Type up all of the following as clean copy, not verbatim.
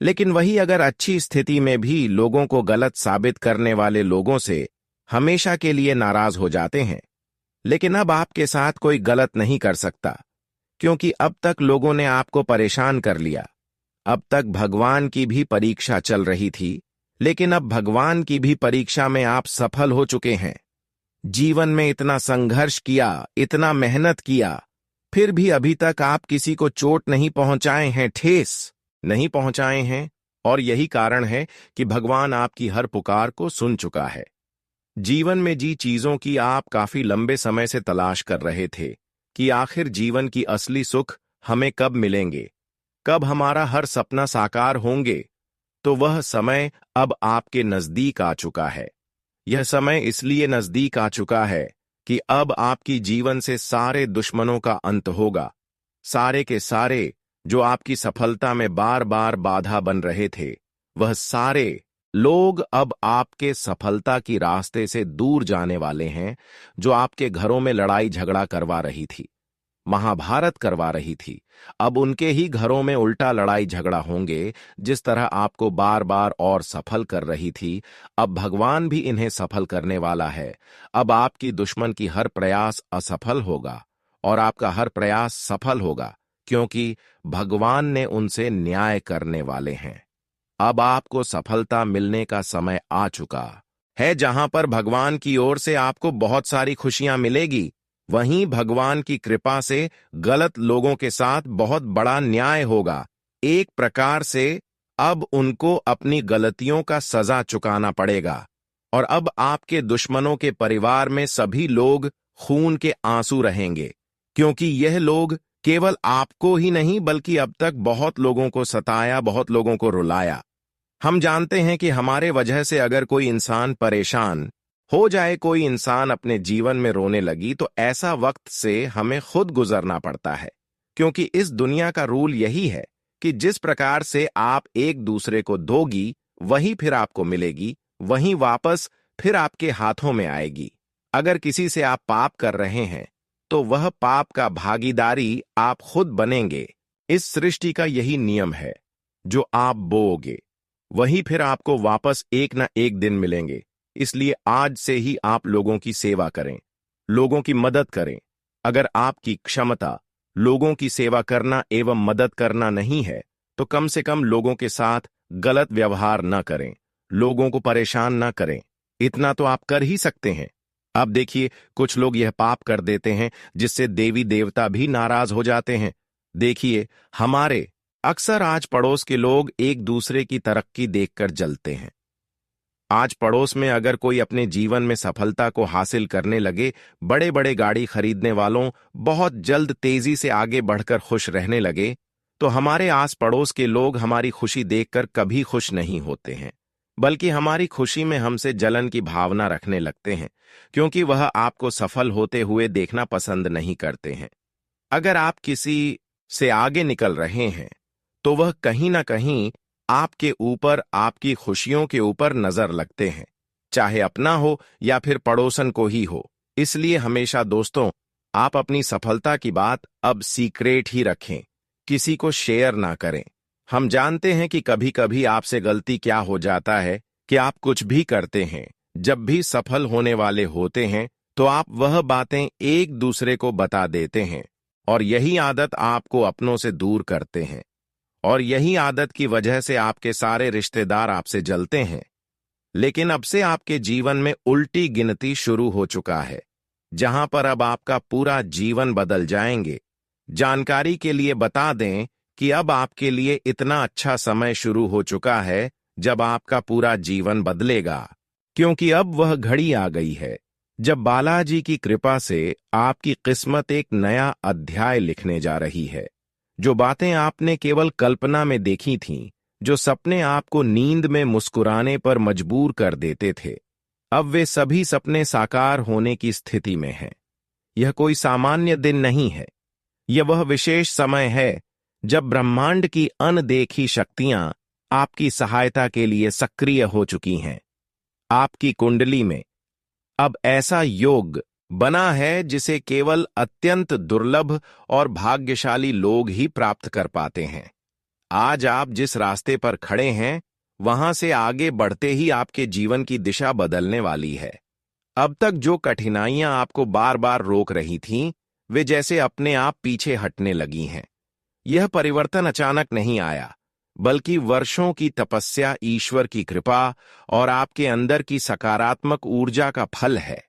लेकिन वही अगर अच्छी स्थिति में भी लोगों को गलत साबित करने वाले लोगों से हमेशा के लिए नाराज हो जाते हैं। लेकिन अब आपके साथ कोई गलत नहीं कर सकता, क्योंकि अब तक लोगों ने आपको परेशान कर लिया। अब तक भगवान की भी परीक्षा चल रही थी, लेकिन अब भगवान की भी परीक्षा में आप सफल हो चुके हैं। जीवन में इतना संघर्ष किया, इतना मेहनत किया, फिर भी अभी तक आप किसी को चोट नहीं पहुंचाए हैं, ठेस नहीं पहुंचाए हैं। और यही कारण है कि भगवान आपकी हर पुकार को सुन चुका है। जीवन में जी चीजों की आप काफी लंबे समय से तलाश कर रहे थे कि आखिर जीवन की असली सुख हमें कब मिलेंगे, कब हमारा हर सपना साकार होंगे, तो वह समय अब आपके नजदीक आ चुका है। यह समय इसलिए नजदीक आ चुका है कि अब आपकी जीवन से सारे दुश्मनों का अंत होगा। सारे के सारे जो आपकी सफलता में बार बार बाधा बन रहे थे, वह सारे लोग अब आपके सफलता की रास्ते से दूर जाने वाले हैं। जो आपके घरों में लड़ाई झगड़ा करवा रही थी, महाभारत करवा रही थी, अब उनके ही घरों में उल्टा लड़ाई झगड़ा होंगे। जिस तरह आपको बार बार और सफल कर रही थी, अब भगवान भी इन्हें सफल करने वाला है। अब आपकी दुश्मन की हर प्रयास असफल होगा और आपका हर प्रयास सफल होगा, क्योंकि भगवान ने उनसे न्याय करने वाले हैं। अब आपको सफलता मिलने का समय आ चुका है। जहां पर भगवान की ओर से आपको बहुत सारी खुशियां मिलेगी, वहीं भगवान की कृपा से गलत लोगों के साथ बहुत बड़ा न्याय होगा। एक प्रकार से अब उनको अपनी गलतियों का सजा चुकाना पड़ेगा। और अब आपके दुश्मनों के परिवार में सभी लोग खून के आंसू रहेंगे, क्योंकि यह लोग केवल आपको ही नहीं बल्कि अब तक बहुत लोगों को सताया, बहुत लोगों को रुलाया। हम जानते हैं कि हमारे वजह से अगर कोई इंसान परेशान हो जाए, कोई इंसान अपने जीवन में रोने लगी, तो ऐसा वक्त से हमें खुद गुजरना पड़ता है। क्योंकि इस दुनिया का रूल यही है कि जिस प्रकार से आप एक दूसरे को दोगी, वही फिर आपको मिलेगी, वही वापस फिर आपके हाथों में आएगी। अगर किसी से आप पाप कर रहे हैं, तो वह पाप का भागीदारी आप खुद बनेंगे। इस सृष्टि का यही नियम है, जो आप बोओगे वही फिर आपको वापस एक न एक दिन मिलेंगे। इसलिए आज से ही आप लोगों की सेवा करें, लोगों की मदद करें। अगर आपकी क्षमता लोगों की सेवा करना एवं मदद करना नहीं है, तो कम से कम लोगों के साथ गलत व्यवहार न करें, लोगों को परेशान न करें। इतना तो आप कर ही सकते हैं। अब देखिए, कुछ लोग यह पाप कर देते हैं जिससे देवी देवता भी नाराज हो जाते हैं। देखिए, हमारे अक्सर आज पड़ोस के लोग एक दूसरे की तरक्की देखकर जलते हैं। आज पड़ोस में अगर कोई अपने जीवन में सफलता को हासिल करने लगे, बड़े बड़े गाड़ी खरीदने वालों बहुत जल्द तेजी से आगे बढ़कर खुश रहने लगे, तो हमारे आस पड़ोस के लोग हमारी खुशी देखकर कभी खुश नहीं होते हैं, बल्कि हमारी खुशी में हमसे जलन की भावना रखने लगते हैं, क्योंकि वह आपको सफल होते हुए देखना पसंद नहीं करते हैं। अगर आप किसी से आगे निकल रहे हैं, तो वह कहीं ना कहीं आपके ऊपर, आपकी खुशियों के ऊपर नजर लगते हैं, चाहे अपना हो या फिर पड़ोसन को ही हो। इसलिए हमेशा दोस्तों, आप अपनी सफलता की बात अब सीक्रेट ही रखें, किसी को शेयर ना करें। हम जानते हैं कि कभी कभी आपसे गलती क्या हो जाता है कि आप कुछ भी करते हैं, जब भी सफल होने वाले होते हैं, तो आप वह बातें एक दूसरे को बता देते हैं, और यही आदत आपको अपनों से दूर करते हैं। और यही आदत की वजह से आपके सारे रिश्तेदार आपसे जलते हैं। लेकिन अब से आपके जीवन में उल्टी गिनती शुरू हो चुका है, जहां पर अब आपका पूरा जीवन बदल जाएंगे। जानकारी के लिए बता दें कि अब आपके लिए इतना अच्छा समय शुरू हो चुका है जब आपका पूरा जीवन बदलेगा, क्योंकि अब वह घड़ी आ गई है जब बालाजी की कृपा से आपकी किस्मत एक नया अध्याय लिखने जा रही है। जो बातें आपने केवल कल्पना में देखी थीं, जो सपने आपको नींद में मुस्कुराने पर मजबूर कर देते थे, अब वे सभी सपने साकार होने की स्थिति में हैं। यह कोई सामान्य दिन नहीं है, यह वह विशेष समय है जब ब्रह्मांड की अनदेखी शक्तियां आपकी सहायता के लिए सक्रिय हो चुकी हैं। आपकी कुंडली में अब ऐसा योग बना है जिसे केवल अत्यंत दुर्लभ और भाग्यशाली लोग ही प्राप्त कर पाते हैं। आज आप जिस रास्ते पर खड़े हैं, वहां से आगे बढ़ते ही आपके जीवन की दिशा बदलने वाली है। अब तक जो कठिनाइयां आपको बार बार रोक रही थीं, वे जैसे अपने आप पीछे हटने लगी हैं। यह परिवर्तन अचानक नहीं आया, बल्कि वर्षों की तपस्या, ईश्वर की कृपा और आपके अंदर की सकारात्मक ऊर्जा का फल है।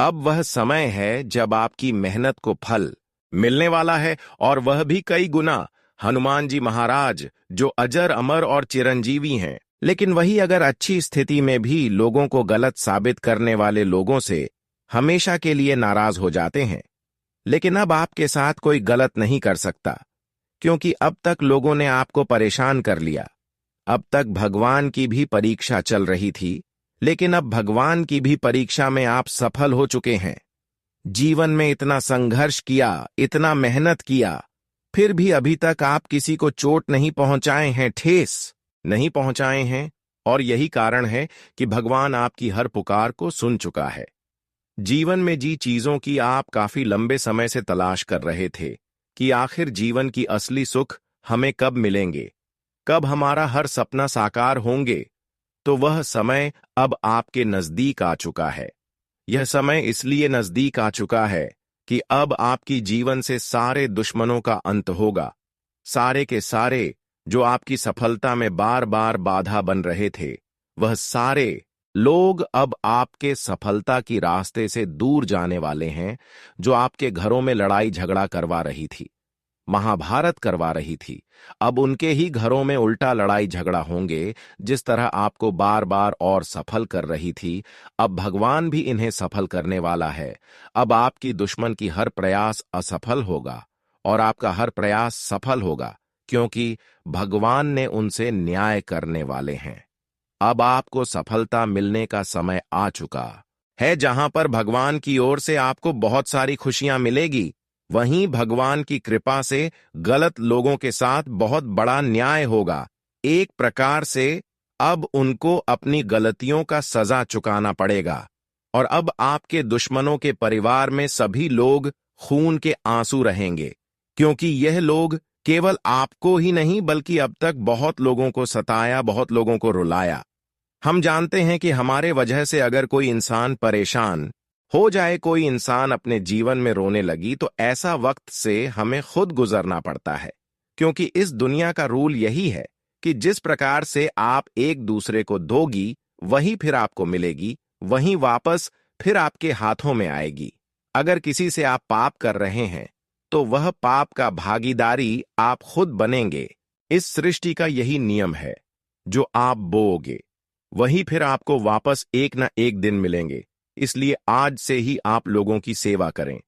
अब वह समय है जब आपकी मेहनत को फल मिलने वाला है, और वह भी कई गुना। हनुमान जी महाराज, जो अजर अमर और चिरंजीवी हैं, लेकिन वही अगर अच्छी स्थिति में भी लोगों को गलत साबित करने वाले लोगों से हमेशा के लिए नाराज हो जाते हैं। लेकिन अब आपके साथ कोई गलत नहीं कर सकता, क्योंकि अब तक लोगों ने आपको परेशान कर लिया। अब तक भगवान की भी परीक्षा चल रही थी, लेकिन अब भगवान की भी परीक्षा में आप सफल हो चुके हैं। जीवन में इतना संघर्ष किया, इतना मेहनत किया, फिर भी अभी तक आप किसी को चोट नहीं पहुंचाए हैं, ठेस नहीं पहुंचाए हैं, और यही कारण है कि भगवान आपकी हर पुकार को सुन चुका है। जीवन में जी चीजों की आप काफी लंबे समय से तलाश कर रहे थे कि आखिर जीवन की असली सुख हमें कब मिलेंगे, कब हमारा हर सपना साकार होंगे, तो वह समय अब आपके नजदीक आ चुका है। यह समय इसलिए नजदीक आ चुका है कि अब आपकी जीवन से सारे दुश्मनों का अंत होगा। सारे के सारे जो आपकी सफलता में बार बार बाधा बन रहे थे, वह सारे लोग अब आपके सफलता की रास्ते से दूर जाने वाले हैं। जो आपके घरों में लड़ाई झगड़ा करवा रही थी, महाभारत करवा रही थी, अब उनके ही घरों में उल्टा लड़ाई झगड़ा होंगे। जिस तरह आपको बार बार और सफल कर रही थी, अब भगवान भी इन्हें सफल करने वाला है। अब आपकी दुश्मन की हर प्रयास असफल होगा और आपका हर प्रयास सफल होगा, क्योंकि भगवान ने उनसे न्याय करने वाले हैं। अब आपको सफलता मिलने का समय आ चुका है। जहां पर भगवान की ओर से आपको बहुत सारी खुशियां मिलेगी, वहीं भगवान की कृपा से गलत लोगों के साथ बहुत बड़ा न्याय होगा। एक प्रकार से अब उनको अपनी गलतियों का सजा चुकाना पड़ेगा, और अब आपके दुश्मनों के परिवार में सभी लोग खून के आंसू रहेंगे, क्योंकि यह लोग केवल आपको ही नहीं बल्कि अब तक बहुत लोगों को सताया, बहुत लोगों को रुलाया। हम जानते हैं कि हमारे वजह से अगर कोई इंसान परेशान हो जाए, कोई इंसान अपने जीवन में रोने लगी, तो ऐसा वक्त से हमें खुद गुजरना पड़ता है, क्योंकि इस दुनिया का रूल यही है कि जिस प्रकार से आप एक दूसरे को दोगी, वही फिर आपको मिलेगी, वही वापस फिर आपके हाथों में आएगी। अगर किसी से आप पाप कर रहे हैं, तो वह पाप का भागीदारी आप खुद बनेंगे। इस सृष्टि का यही नियम है, जो आप बोओगे वही फिर आपको वापस एक न एक दिन मिलेंगे। इसलिए आज से ही आप लोगों की सेवा करें,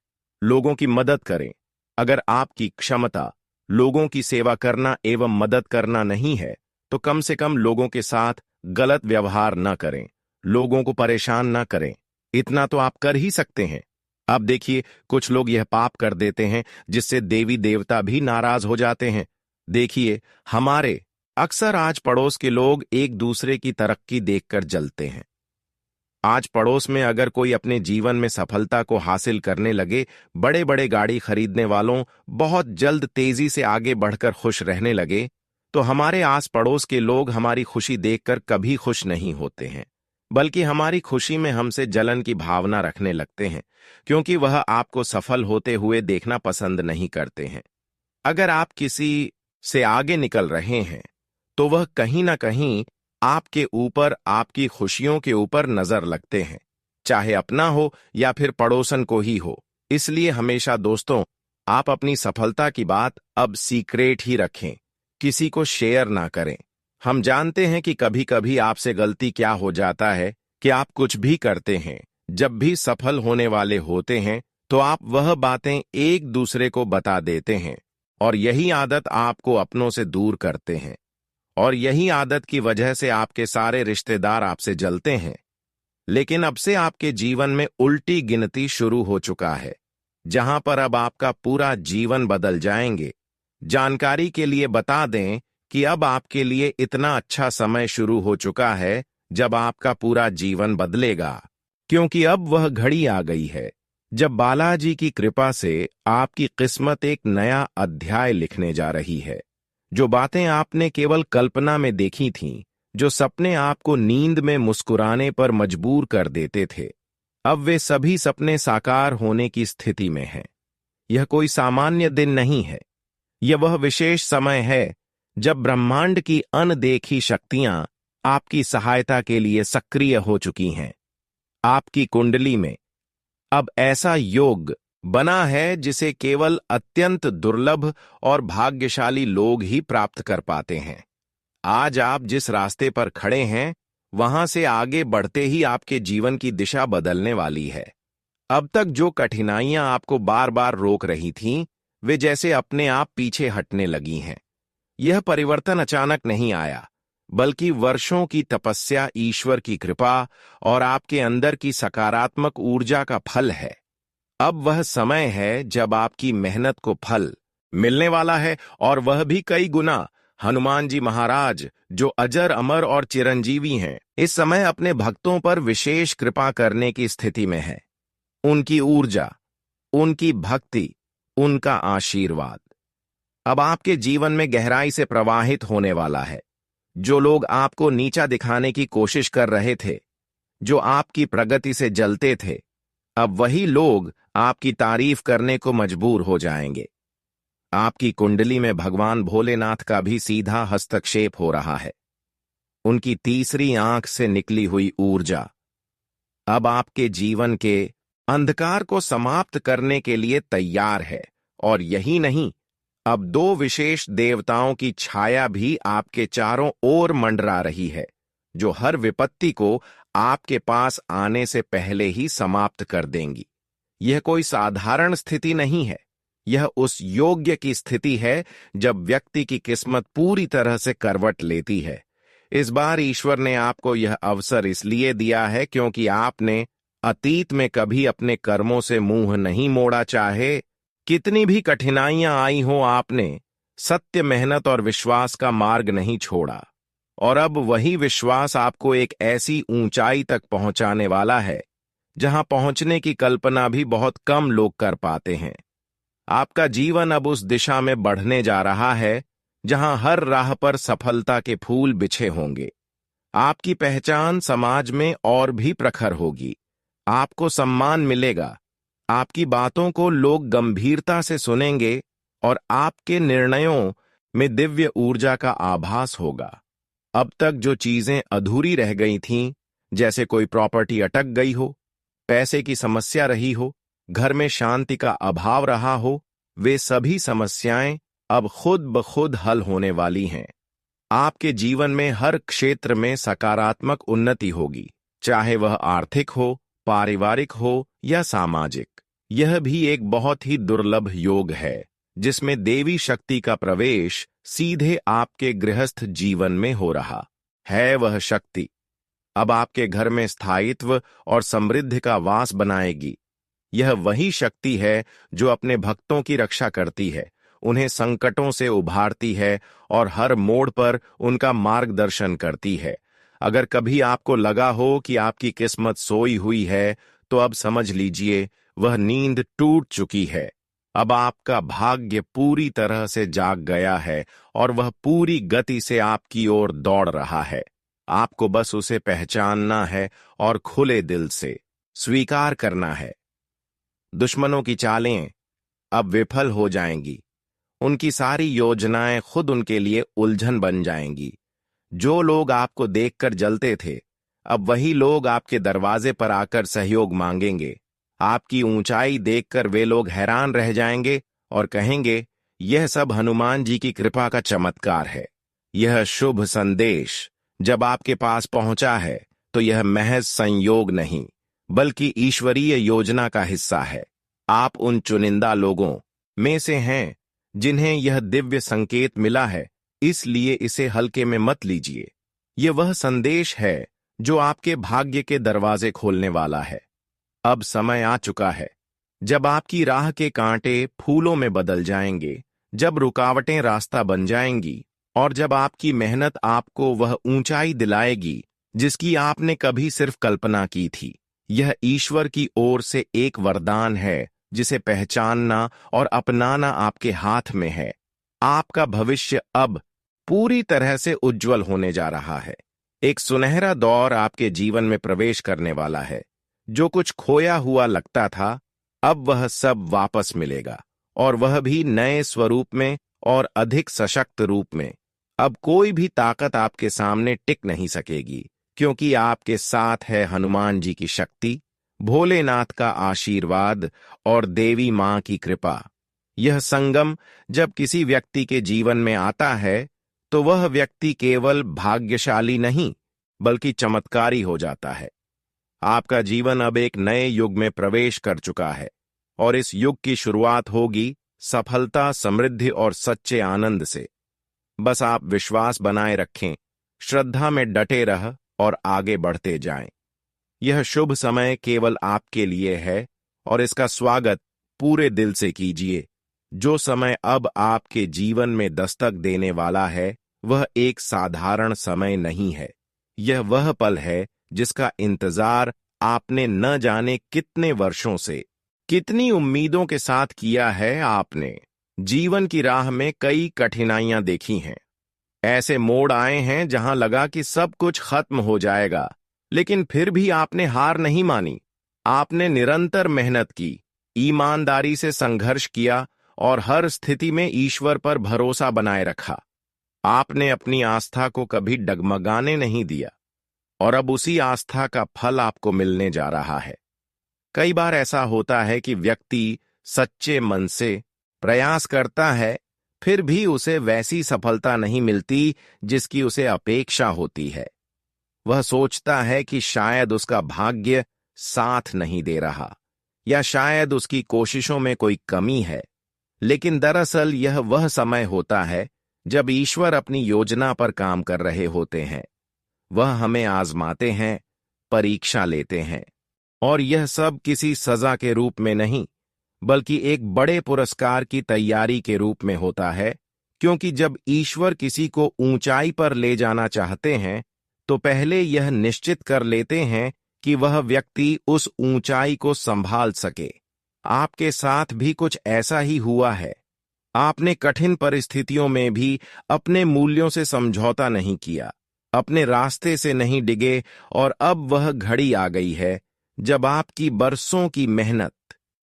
लोगों की मदद करें। अगर आपकी क्षमता लोगों की सेवा करना एवं मदद करना नहीं है, तो कम से कम लोगों के साथ गलत व्यवहार न करें, लोगों को परेशान न करें। इतना तो आप कर ही सकते हैं। अब देखिए, कुछ लोग यह पाप कर देते हैं जिससे देवी देवता भी नाराज हो जाते हैं। देखिए, हमारे अक्सर आज पड़ोस के लोग एक दूसरे की तरक्की देखकर जलते हैं। आज पड़ोस में अगर कोई अपने जीवन में सफलता को हासिल करने लगे, बड़े बड़े गाड़ी खरीदने वालों बहुत जल्द तेजी से आगे बढ़कर खुश रहने लगे, तो हमारे आस पड़ोस के लोग हमारी खुशी देखकर कभी खुश नहीं होते हैं, बल्कि हमारी खुशी में हमसे जलन की भावना रखने लगते हैं, क्योंकि वह आपको सफल होते हुए देखना पसंद नहीं करते हैं। अगर आप किसी से आगे निकल रहे हैं, तो वह कहीं ना कहीं आपके ऊपर, आपकी खुशियों के ऊपर नजर लगते हैं, चाहे अपना हो या फिर पड़ोसन को ही हो। इसलिए हमेशा दोस्तों, आप अपनी सफलता की बात अब सीक्रेट ही रखें, किसी को शेयर ना करें। हम जानते हैं कि कभी कभी आपसे गलती क्या हो जाता है कि आप कुछ भी करते हैं, जब भी सफल होने वाले होते हैं, तो आप वह बातें एक दूसरे को बता देते हैं, और यही आदत आपको अपनों से दूर करते हैं, और यही आदत की वजह से आपके सारे रिश्तेदार आपसे जलते हैं। लेकिन अब से आपके जीवन में उल्टी गिनती शुरू हो चुका है, जहां पर अब आपका पूरा जीवन बदल जाएंगे। जानकारी के लिए बता दें कि अब आपके लिए इतना अच्छा समय शुरू हो चुका है जब आपका पूरा जीवन बदलेगा, क्योंकि अब वह घड़ी आ गई है जब बालाजी की कृपा से आपकी किस्मत एक नया अध्याय लिखने जा रही है। जो बातें आपने केवल कल्पना में देखी थीं, जो सपने आपको नींद में मुस्कुराने पर मजबूर कर देते थे, अब वे सभी सपने साकार होने की स्थिति में हैं। यह कोई सामान्य दिन नहीं है। यह वह विशेष समय है जब ब्रह्मांड की अनदेखी शक्तियां आपकी सहायता के लिए सक्रिय हो चुकी हैं। आपकी कुंडली में अब ऐसा योग बना है जिसे केवल अत्यंत दुर्लभ और भाग्यशाली लोग ही प्राप्त कर पाते हैं। आज आप जिस रास्ते पर खड़े हैं, वहां से आगे बढ़ते ही आपके जीवन की दिशा बदलने वाली है। अब तक जो कठिनाइयां आपको बार बार रोक रही थीं, वे जैसे अपने आप पीछे हटने लगी हैं। यह परिवर्तन अचानक नहीं आया, बल्कि वर्षों की तपस्या, ईश्वर की कृपा और आपके अंदर की सकारात्मक ऊर्जा का फल है। अब वह समय है जब आपकी मेहनत को फल मिलने वाला है, और वह भी कई गुना। हनुमान जी महाराज, जो अजर अमर और चिरंजीवी हैं, इस समय अपने भक्तों पर विशेष कृपा करने की स्थिति में हैं। उनकी ऊर्जा, उनकी भक्ति, उनका आशीर्वाद अब आपके जीवन में गहराई से प्रवाहित होने वाला है। जो लोग आपको नीचा दिखाने की कोशिश कर रहे थे, जो आपकी प्रगति से जलते थे, अब वही लोग आपकी तारीफ करने को मजबूर हो जाएंगे। आपकी कुंडली में भगवान भोलेनाथ का भी सीधा हस्तक्षेप हो रहा है। उनकी तीसरी आंख से निकली हुई ऊर्जा अब आपके जीवन के अंधकार को समाप्त करने के लिए तैयार है। और यही नहीं, अब दो विशेष देवताओं की छाया भी आपके चारों ओर मंडरा रही है, जो हर विपत्ति को आपके पास आने से पहले ही समाप्त कर देंगी। यह कोई साधारण स्थिति नहीं है। यह उस योग्य की स्थिति है जब व्यक्ति की किस्मत पूरी तरह से करवट लेती है। इस बार ईश्वर ने आपको यह अवसर इसलिए दिया है क्योंकि आपने अतीत में कभी अपने कर्मों से मुंह नहीं मोड़ा। चाहे कितनी भी कठिनाइयां आई हों, आपने सत्य, मेहनत और विश्वास का मार्ग नहीं छोड़ा। और अब वही विश्वास आपको एक ऐसी ऊंचाई तक पहुंचाने वाला है जहां पहुंचने की कल्पना भी बहुत कम लोग कर पाते हैं। आपका जीवन अब उस दिशा में बढ़ने जा रहा है जहां हर राह पर सफलता के फूल बिछे होंगे। आपकी पहचान समाज में और भी प्रखर होगी। आपको सम्मान मिलेगा, आपकी बातों को लोग गंभीरता से सुनेंगे और आपके निर्णयों में दिव्य ऊर्जा का आभास होगा। अब तक जो चीजें अधूरी रह गई थीं, जैसे कोई प्रॉपर्टी अटक गई हो, पैसे की समस्या रही हो, घर में शांति का अभाव रहा हो, वे सभी समस्याएं अब खुद ब खुद हल होने वाली हैं। आपके जीवन में हर क्षेत्र में सकारात्मक उन्नति होगी, चाहे वह आर्थिक हो, पारिवारिक हो या सामाजिक। यह भी एक बहुत ही दुर्लभ योग है जिसमें देवी शक्ति का प्रवेश सीधे आपके गृहस्थ जीवन में हो रहा है। वह शक्ति अब आपके घर में स्थायित्व और समृद्धि का वास बनाएगी। यह वही शक्ति है जो अपने भक्तों की रक्षा करती है, उन्हें संकटों से उभारती है और हर मोड़ पर उनका मार्गदर्शन करती है। अगर कभी आपको लगा हो कि आपकी किस्मत सोई हुई है, तो अब समझ लीजिए वह नींद टूट चुकी है। अब आपका भाग्य पूरी तरह से जाग गया है और वह पूरी गति से आपकी ओर दौड़ रहा है। आपको बस उसे पहचानना है और खुले दिल से स्वीकार करना है। दुश्मनों की चालें अब विफल हो जाएंगी। उनकी सारी योजनाएं खुद उनके लिए उलझन बन जाएंगी। जो लोग आपको देखकर जलते थे, अब वही लोग आपके दरवाजे पर आकर सहयोग मांगेंगे। आपकी ऊंचाई देखकर वे लोग हैरान रह जाएंगे और कहेंगे, यह सब हनुमान जी की कृपा का चमत्कार है। यह शुभ संदेश जब आपके पास पहुंचा है, तो यह महज संयोग नहीं, बल्कि ईश्वरीय योजना का हिस्सा है। आप उन चुनिंदा लोगों में से हैं जिन्हें यह दिव्य संकेत मिला है, इसलिए इसे हल्के में मत लीजिए। यह वह संदेश है जो आपके भाग्य के दरवाजे खोलने वाला है। अब समय आ चुका है जब आपकी राह के कांटे फूलों में बदल जाएंगे, जब रुकावटें रास्ता बन जाएंगी और जब आपकी मेहनत आपको वह ऊंचाई दिलाएगी जिसकी आपने कभी सिर्फ कल्पना की थी। यह ईश्वर की ओर से एक वरदान है जिसे पहचानना और अपनाना आपके हाथ में है। आपका भविष्य अब पूरी तरह से उज्जवल होने जा रहा है। एक सुनहरा दौर आपके जीवन में प्रवेश करने वाला है। जो कुछ खोया हुआ लगता था, अब वह सब वापस मिलेगा, और वह भी नए स्वरूप में और अधिक सशक्त रूप में। अब कोई भी ताकत आपके सामने टिक नहीं सकेगी, क्योंकि आपके साथ है हनुमान जी की शक्ति, भोलेनाथ का आशीर्वाद और देवी मां की कृपा। यह संगम जब किसी व्यक्ति के जीवन में आता है, तो वह व्यक्ति केवल भाग्यशाली नहीं, बल्कि चमत्कारी हो जाता है। आपका जीवन अब एक नए युग में प्रवेश कर चुका है, और इस युग की शुरुआत होगी सफलता, समृद्धि और सच्चे आनंद से। बस आप विश्वास बनाए रखें, श्रद्धा में डटे रह और आगे बढ़ते जाएं। यह शुभ समय केवल आपके लिए है, और इसका स्वागत पूरे दिल से कीजिए। जो समय अब आपके जीवन में दस्तक देने वाला है, वह एक साधारण समय नहीं है। यह वह पल है जिसका इंतजार आपने न जाने कितने वर्षों से, कितनी उम्मीदों के साथ किया है। आपने जीवन की राह में कई कठिनाइयां देखी हैं। ऐसे मोड़ आए हैं जहां लगा कि सब कुछ खत्म हो जाएगा, लेकिन फिर भी आपने हार नहीं मानी। आपने निरंतर मेहनत की, ईमानदारी से संघर्ष किया और हर स्थिति में ईश्वर पर भरोसा बनाए रखा। आपने अपनी आस्था को कभी डगमगाने नहीं दिया, और अब उसी आस्था का फल आपको मिलने जा रहा है। कई बार ऐसा होता है कि व्यक्ति सच्चे मन से प्रयास करता है, फिर भी उसे वैसी सफलता नहीं मिलती जिसकी उसे अपेक्षा होती है। वह सोचता है कि शायद उसका भाग्य साथ नहीं दे रहा, या शायद उसकी कोशिशों में कोई कमी है। लेकिन दरअसल यह वह समय होता है जब ईश्वर अपनी योजना पर काम कर रहे होते हैं। वह हमें आजमाते हैं, परीक्षा लेते हैं, और यह सब किसी सजा के रूप में नहीं, बल्कि एक बड़े पुरस्कार की तैयारी के रूप में होता है। क्योंकि जब ईश्वर किसी को ऊंचाई पर ले जाना चाहते हैं, तो पहले यह निश्चित कर लेते हैं कि वह व्यक्ति उस ऊंचाई को संभाल सके। आपके साथ भी कुछ ऐसा ही हुआ है। आपने कठिन परिस्थितियों में भी अपने मूल्यों से समझौता नहीं किया, अपने रास्ते से नहीं डिगे, और अब वह घड़ी आ गई है जब आपकी बरसों की मेहनत,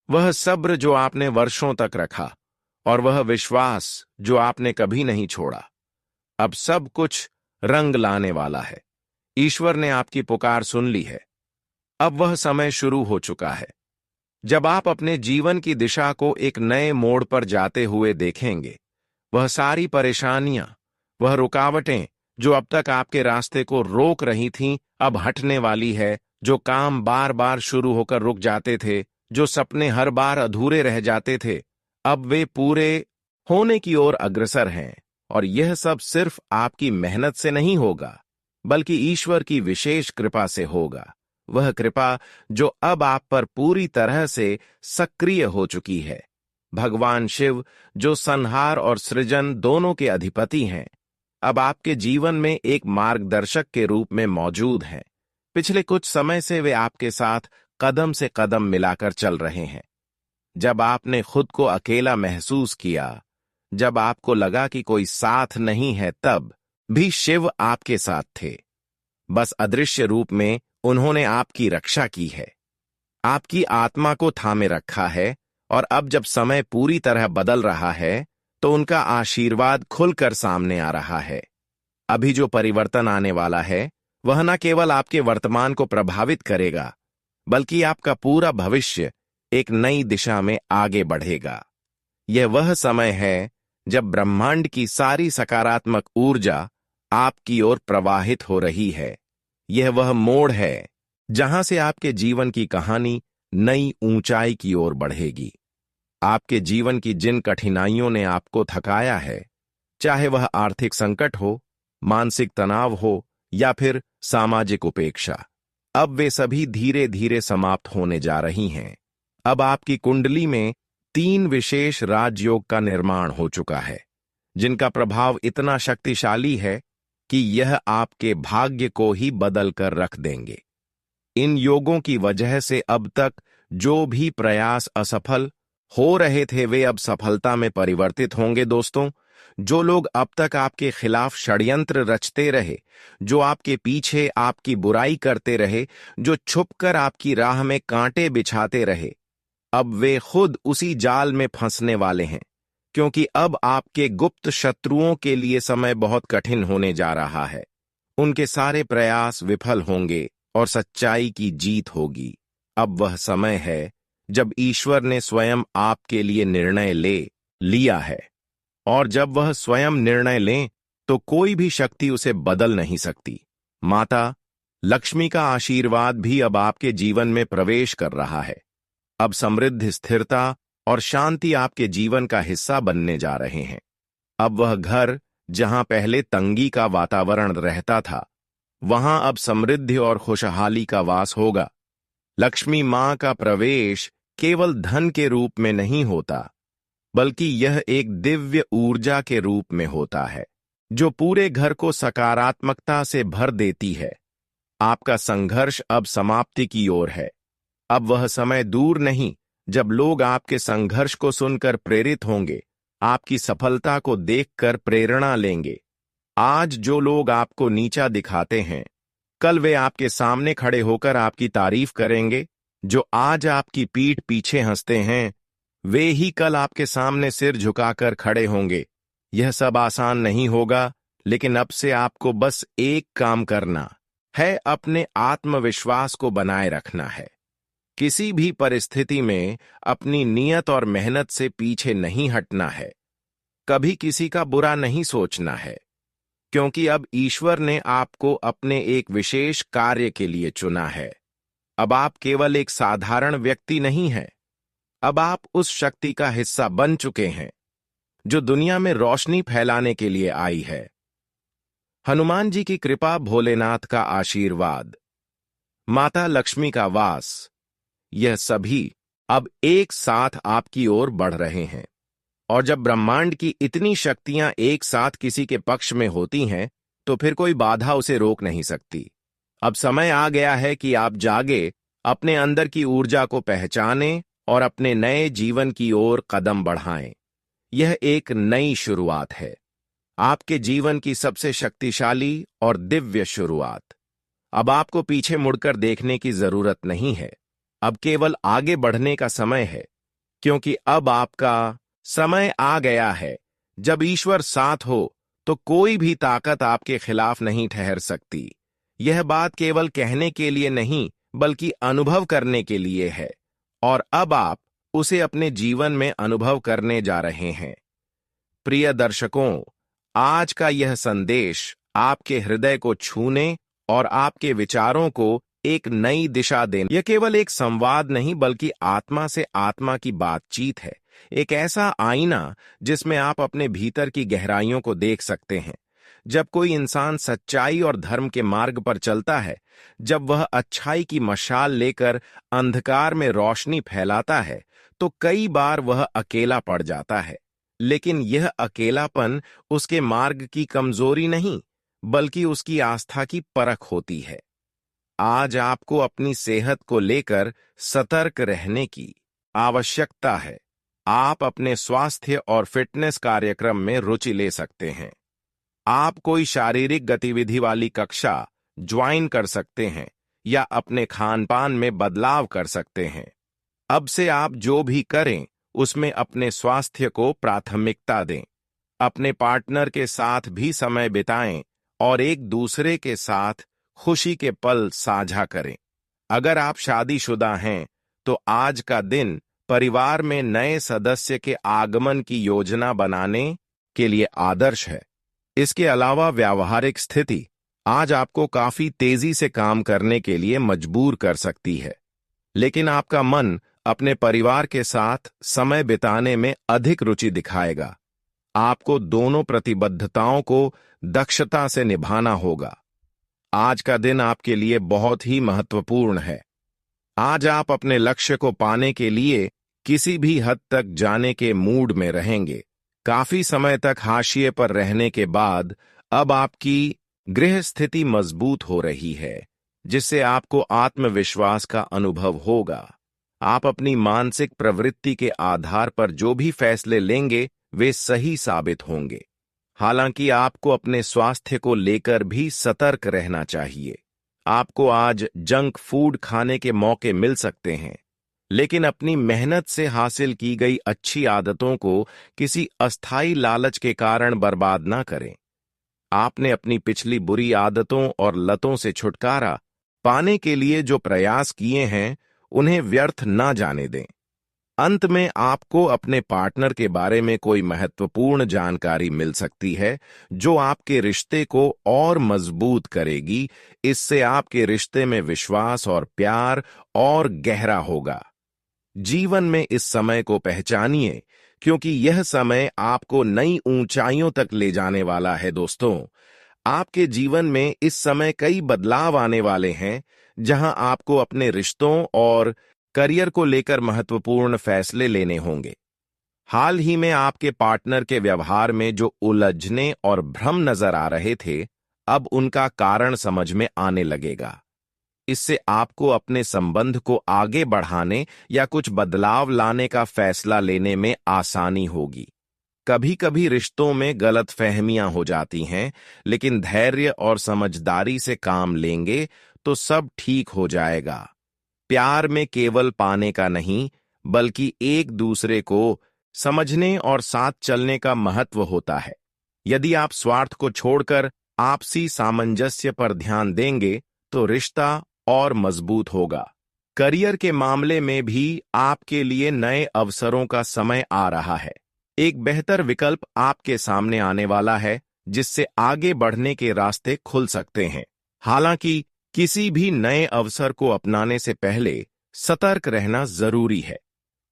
वह सब्र जो आपने वर्षों तक रखा, और वह विश्वास जो आपने कभी नहीं छोड़ा, अब सब कुछ रंग लाने वाला है। ईश्वर ने आपकी पुकार सुन ली है। अब वह समय शुरू हो चुका है जब आप अपने जीवन की दिशा को एक नए मोड़ पर जाते हुए देखेंगे। वह सारी परेशानियां, वह रुकावटें जो अब तक आपके रास्ते को रोक रही थीं, अब हटने वाली है। जो काम बार बार शुरू होकर रुक जाते थे, जो सपने हर बार अधूरे रह जाते थे, अब वे पूरे होने की ओर अग्रसर हैं। और यह सब सिर्फ आपकी मेहनत से नहीं होगा, बल्कि ईश्वर की विशेष कृपा से होगा। वह कृपा जो अब आप पर पूरी तरह से सक्रिय हो चुकी है। भगवान शिव, जो संहार और सृजन दोनों के अधिपति हैं, अब आपके जीवन में एक मार्गदर्शक के रूप में मौजूद हैं। पिछले कुछ समय से वे आपके साथ कदम से कदम मिलाकर चल रहे हैं। जब आपने खुद को अकेला महसूस किया, जब आपको लगा कि कोई साथ नहीं है, तब भी शिव आपके साथ थे। बस अदृश्य रूप में उन्होंने आपकी रक्षा की है, आपकी आत्मा को थामे रखा है, और अब जब समय पूरी तरह बदल रहा है, तो उनका आशीर्वाद खुलकर सामने आ रहा है। अभी जो परिवर्तन आने वाला है, वह न केवल आपके वर्तमान को प्रभावित करेगा, बल्कि आपका पूरा भविष्य एक नई दिशा में आगे बढ़ेगा। यह वह समय है जब ब्रह्मांड की सारी सकारात्मक ऊर्जा आपकी ओर प्रवाहित हो रही है। यह वह मोड़ है जहां से आपके जीवन की कहानी नई ऊंचाई की ओर बढ़ेगी। आपके जीवन की जिन कठिनाइयों ने आपको थकाया है, चाहे वह आर्थिक संकट हो, मानसिक तनाव हो, या फिर सामाजिक उपेक्षा, अब वे सभी धीरे धीरे समाप्त होने जा रही हैं। अब आपकी कुंडली में 3 विशेष राजयोग का निर्माण हो चुका है, जिनका प्रभाव इतना शक्तिशाली है कि यह आपके भाग्य को ही बदल कर रख देंगे। इन योगों की वजह से अब तक जो भी प्रयास असफल हो रहे थे, वे अब सफलता में परिवर्तित होंगे। दोस्तों, जो लोग अब तक आपके खिलाफ षड्यंत्र रचते रहे, जो आपके पीछे आपकी बुराई करते रहे, जो छुपकर आपकी राह में कांटे बिछाते रहे, अब वे खुद उसी जाल में फंसने वाले हैं, क्योंकि अब आपके गुप्त शत्रुओं के लिए समय बहुत कठिन होने जा रहा है। उनके सारे प्रयास विफल होंगे और सच्चाई की जीत होगी। अब वह समय है जब ईश्वर ने स्वयं आपके लिए निर्णय ले लिया है, और जब वह स्वयं निर्णय लें तो कोई भी शक्ति उसे बदल नहीं सकती। माता लक्ष्मी का आशीर्वाद भी अब आपके जीवन में प्रवेश कर रहा है। अब समृद्धि, स्थिरता और शांति आपके जीवन का हिस्सा बनने जा रहे हैं। अब वह घर जहां पहले तंगी का वातावरण रहता था, वहां अब समृद्धि और खुशहाली का वास होगा। लक्ष्मी मां का प्रवेश केवल धन के रूप में नहीं होता, बल्कि यह एक दिव्य ऊर्जा के रूप में होता है, जो पूरे घर को सकारात्मकता से भर देती है। आपका संघर्ष अब समाप्ति की ओर है। अब वह समय दूर नहीं जब लोग आपके संघर्ष को सुनकर प्रेरित होंगे, आपकी सफलता को देखकर प्रेरणा लेंगे। आज जो लोग आपको नीचा दिखाते हैं, कल वे आपके सामने खड़े होकर आपकी तारीफ करेंगे। जो आज आपकी पीठ पीछे हंसते हैं, वे ही कल आपके सामने सिर झुकाकर खड़े होंगे। यह सब आसान नहीं होगा, लेकिन अब से आपको बस एक काम करना है, अपने आत्मविश्वास को बनाए रखना है। किसी भी परिस्थिति में अपनी नियत और मेहनत से पीछे नहीं हटना है। कभी किसी का बुरा नहीं सोचना है, क्योंकि अब ईश्वर ने आपको अपने एक विशेष कार्य के लिए चुना है। अब आप केवल एक साधारण व्यक्ति नहीं हैं। अब आप उस शक्ति का हिस्सा बन चुके हैं जो दुनिया में रोशनी फैलाने के लिए आई है। हनुमान जी की कृपा, भोलेनाथ का आशीर्वाद, माता लक्ष्मी का वास, यह सभी अब एक साथ आपकी ओर बढ़ रहे हैं। और जब ब्रह्मांड की इतनी शक्तियां एक साथ किसी के पक्ष में होती हैं, तो फिर कोई बाधा उसे रोक नहीं सकती। अब समय आ गया है कि आप जागे, अपने अंदर की ऊर्जा को पहचानें और अपने नए जीवन की ओर कदम बढ़ाएं। यह एक नई शुरुआत है, आपके जीवन की सबसे शक्तिशाली और दिव्य शुरुआत। अब आपको पीछे मुड़कर देखने की जरूरत नहीं है। अब केवल आगे बढ़ने का समय है, क्योंकि अब आपका समय आ गया है। जब ईश्वर साथ हो तो कोई भी ताकत आपके खिलाफ नहीं ठहर सकती। यह बात केवल कहने के लिए नहीं, बल्कि अनुभव करने के लिए है, और अब आप उसे अपने जीवन में अनुभव करने जा रहे हैं। प्रिय दर्शकों, आज का यह संदेश आपके हृदय को छूने और आपके विचारों को एक नई दिशा देने। यह केवल एक संवाद नहीं, बल्कि आत्मा से आत्मा की बातचीत है। एक ऐसा आईना जिसमें आप अपने भीतर की गहराइयों को देख सकते हैं। जब कोई इंसान सच्चाई और धर्म के मार्ग पर चलता है, जब वह अच्छाई की मशाल लेकर अंधकार में रोशनी फैलाता है, तो कई बार वह अकेला पड़ जाता है। लेकिन यह अकेलापन उसके मार्ग की कमजोरी नहीं, बल्कि उसकी आस्था की परख होती है। आज आपको अपनी सेहत को लेकर सतर्क रहने की आवश्यकता है। आप अपने स्वास्थ्य और फिटनेस कार्यक्रम में रुचि ले सकते हैं। आप कोई शारीरिक गतिविधि वाली कक्षा ज्वाइन कर सकते हैं या अपने खान पान में बदलाव कर सकते हैं। अब से आप जो भी करें, उसमें अपने स्वास्थ्य को प्राथमिकता दें। अपने पार्टनर के साथ भी समय बिताएं और एक दूसरे के साथ खुशी के पल साझा करें। अगर आप शादीशुदा हैं, तो आज का दिन परिवार में नए सदस्य के आगमन की योजना बनाने के लिए आदर्श है। इसके अलावा व्यावहारिक स्थिति आज आपको काफी तेजी से काम करने के लिए मजबूर कर सकती है, लेकिन आपका मन अपने परिवार के साथ समय बिताने में अधिक रुचि दिखाएगा। आपको दोनों प्रतिबद्धताओं को दक्षता से निभाना होगा। आज का दिन आपके लिए बहुत ही महत्वपूर्ण है। आज आप अपने लक्ष्य को पाने के लिए किसी भी हद तक जाने के मूड में रहेंगे। काफी समय तक हाशिए पर रहने के बाद अब आपकी गृह स्थिति मजबूत हो रही है, जिससे आपको आत्मविश्वास का अनुभव होगा। आप अपनी मानसिक प्रवृत्ति के आधार पर जो भी फैसले लेंगे, वे सही साबित होंगे। हालांकि आपको अपने स्वास्थ्य को लेकर भी सतर्क रहना चाहिए। आपको आज जंक फूड खाने के मौके मिल सकते हैं, लेकिन अपनी मेहनत से हासिल की गई अच्छी आदतों को किसी अस्थायी लालच के कारण बर्बाद ना करें। आपने अपनी पिछली बुरी आदतों और लतों से छुटकारा पाने के लिए जो प्रयास किए हैं, उन्हें व्यर्थ ना जाने दें। अंत में आपको अपने पार्टनर के बारे में कोई महत्वपूर्ण जानकारी मिल सकती है, जो आपके रिश्ते को और मजबूत करेगी। इससे आपके रिश्ते में विश्वास और प्यार और गहरा होगा। जीवन में इस समय को पहचानिए, क्योंकि यह समय आपको नई ऊंचाइयों तक ले जाने वाला है। दोस्तों, आपके जीवन में इस समय कई बदलाव आने वाले हैं, जहां आपको अपने रिश्तों और करियर को लेकर महत्वपूर्ण फैसले लेने होंगे। हाल ही में आपके पार्टनर के व्यवहार में जो उलझने और भ्रम नजर आ रहे थे, अब उनका कारण समझ में आने लगेगा। इससे आपको अपने संबंध को आगे बढ़ाने या कुछ बदलाव लाने का फैसला लेने में आसानी होगी। कभी कभी रिश्तों में गलतफहमियां हो जाती हैं, लेकिन धैर्य और समझदारी से काम लेंगे तो सब ठीक हो जाएगा। प्यार में केवल पाने का नहीं, बल्कि एक दूसरे को समझने और साथ चलने का महत्व होता है। यदि आप स्वार्थ को छोड़कर आपसी सामंजस्य पर ध्यान देंगे, तो रिश्ता और मजबूत होगा। करियर के मामले में भी आपके लिए नए अवसरों का समय आ रहा है। एक बेहतर विकल्प आपके सामने आने वाला है, जिससे आगे बढ़ने के रास्ते खुल सकते हैं। हालांकि किसी भी नए अवसर को अपनाने से पहले सतर्क रहना जरूरी है,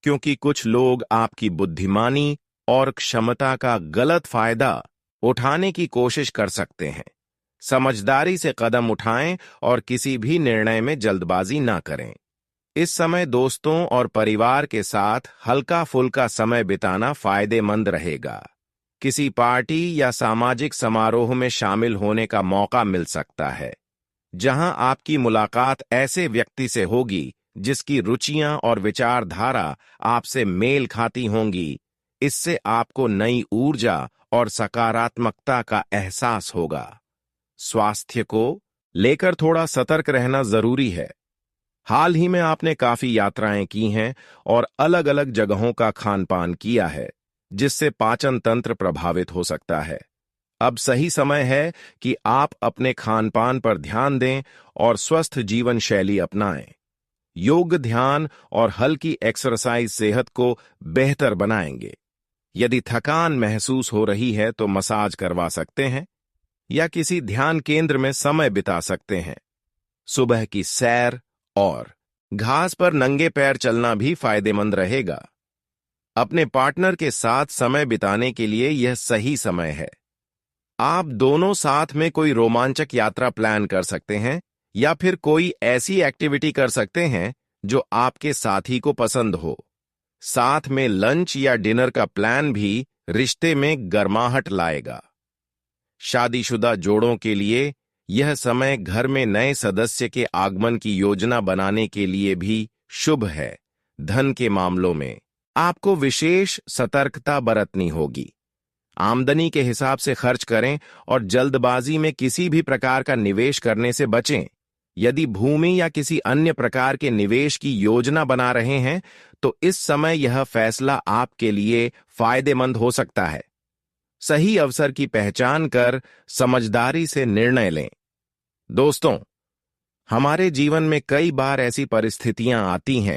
क्योंकि कुछ लोग आपकी बुद्धिमानी और क्षमता का गलत फायदा उठाने की कोशिश कर सकते हैं। समझदारी से कदम उठाएं और किसी भी निर्णय में जल्दबाजी ना करें। इस समय दोस्तों और परिवार के साथ हल्का फुल्का समय बिताना फायदेमंद रहेगा। किसी पार्टी या सामाजिक समारोह में शामिल होने का मौका मिल सकता है, जहां आपकी मुलाकात ऐसे व्यक्ति से होगी जिसकी रुचियां और विचारधारा आपसे मेल खाती होंगी। इससे आपको नई ऊर्जा और सकारात्मकता का एहसास होगा। स्वास्थ्य को लेकर थोड़ा सतर्क रहना जरूरी है। हाल ही में आपने काफी यात्राएं की हैं और अलग अलग जगहों का खान पान किया है, जिससे पाचन तंत्र प्रभावित हो सकता है। अब सही समय है कि आप अपने खान पान पर ध्यान दें और स्वस्थ जीवन शैली अपनाएं। योग, ध्यान और हल्की एक्सरसाइज सेहत को बेहतर बनाएंगे। यदि थकान महसूस हो रही है तो मसाज करवा सकते हैं या किसी ध्यान केंद्र में समय बिता सकते हैं। सुबह की सैर और घास पर नंगे पैर चलना भी फायदेमंद रहेगा। अपने पार्टनर के साथ समय बिताने के लिए यह सही समय है। आप दोनों साथ में कोई रोमांचक यात्रा प्लान कर सकते हैं या फिर कोई ऐसी एक्टिविटी कर सकते हैं जो आपके साथी को पसंद हो। साथ में लंच या डिनर का प्लान भी रिश्ते में गर्माहट लाएगा। शादीशुदा जोड़ों के लिए यह समय घर में नए सदस्य के आगमन की योजना बनाने के लिए भी शुभ है। धन के मामलों में आपको विशेष सतर्कता बरतनी होगी। आमदनी के हिसाब से खर्च करें और जल्दबाजी में किसी भी प्रकार का निवेश करने से बचें। यदि भूमि या किसी अन्य प्रकार के निवेश की योजना बना रहे हैं, तो इस समय यह फैसला आपके लिए फायदेमंद हो सकता है। सही अवसर की पहचान कर समझदारी से निर्णय लें। दोस्तों, हमारे जीवन में कई बार ऐसी परिस्थितियां आती हैं